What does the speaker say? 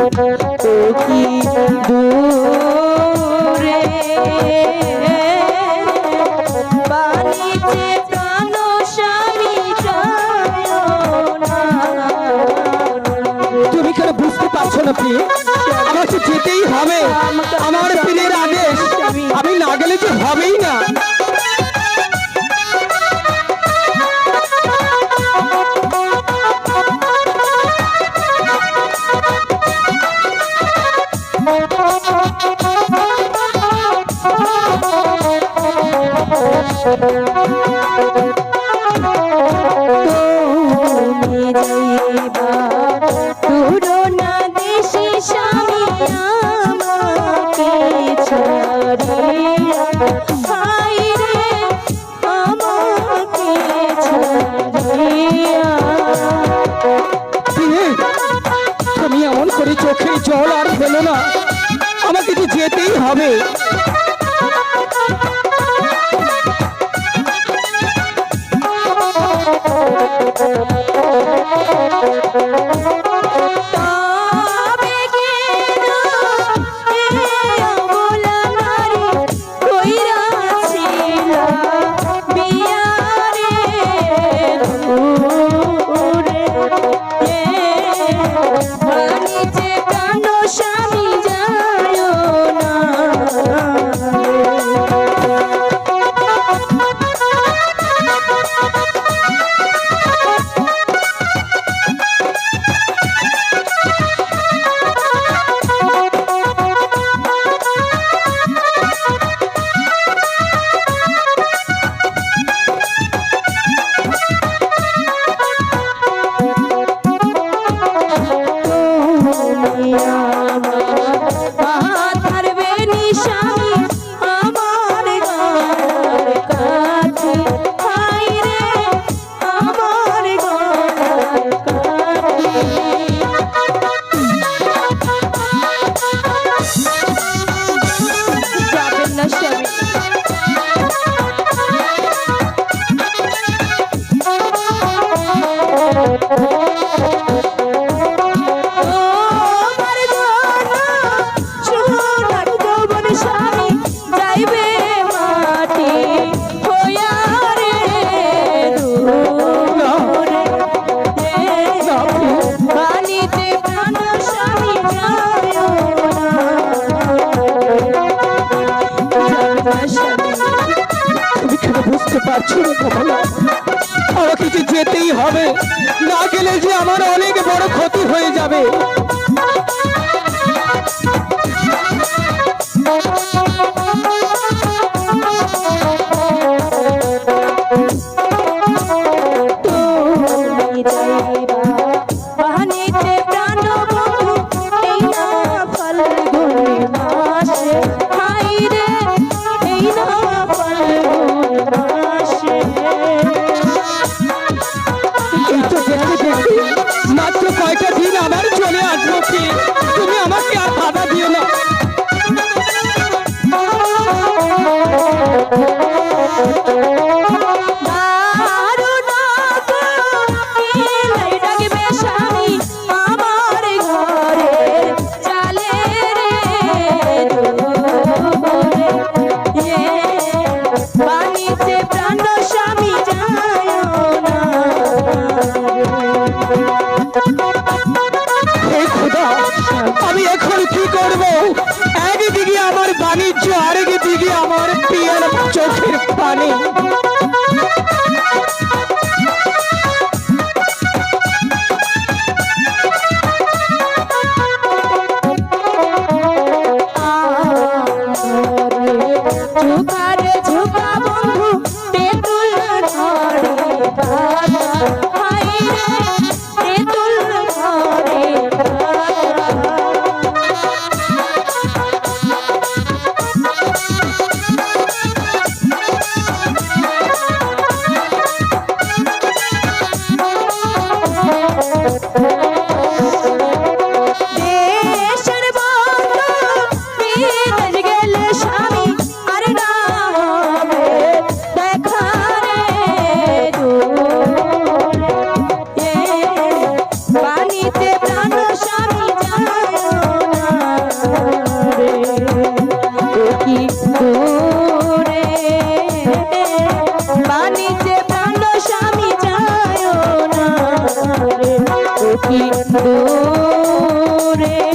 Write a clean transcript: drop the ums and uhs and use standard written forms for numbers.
তো কি দূরে বাণিজ্যে প্রাণ স্বামী যায় না। তুমি কেন বুঝতে পারছো না প্রিয়? আমাকে যেতেই হবে, আমার পীরের আদেশ, আমি না গেলে যে হবেই না। তুমি যাইবা পুরোনা দেশে স্বামী আমাকে ছাড়িয়া, হায় রে আমাকে ছাড়িয়া। তুমি এমন করে চোখের জল আর ফেলো না, আমাকে তো যেতেই হবে। তবে কেন এ অবলা নারী কইরাছিলা বিয়া রে দূরে, বাণিজ্যে প্রাণ স্বামী যায় না। বুঝতে পারছো না কমলা, আমাকে যে যেতেই হবে, না গেলে যে আমার অনেক বড় ক্ষতি হয়ে যাবে। তুমি যাইবা বাণিজ্যে প্রাণ বন্ধু এই না ফাল্গুন মাসে, হায় রে এই না ফাল্গুন মাসে। এই তো দেখতে দেখতে মাত্র কয়টা দিন আবার চলে আসবো কি, তুমি আমাকে আর বাধা দিও না। আমি এখন কি করব? একদিকে আমার বাণিজ্য, আরেকদিকে আমার প্রিয়ের চোখের পানি। ঝুকারে ঝুকা বন্ধু তেঁতুল ধরে পাতা, হায় রে তেঁতুল ধরে পাতা। কি দূরে বাণিজ্যে প্রাণ স্বামী যায় না রে ও কি দূরে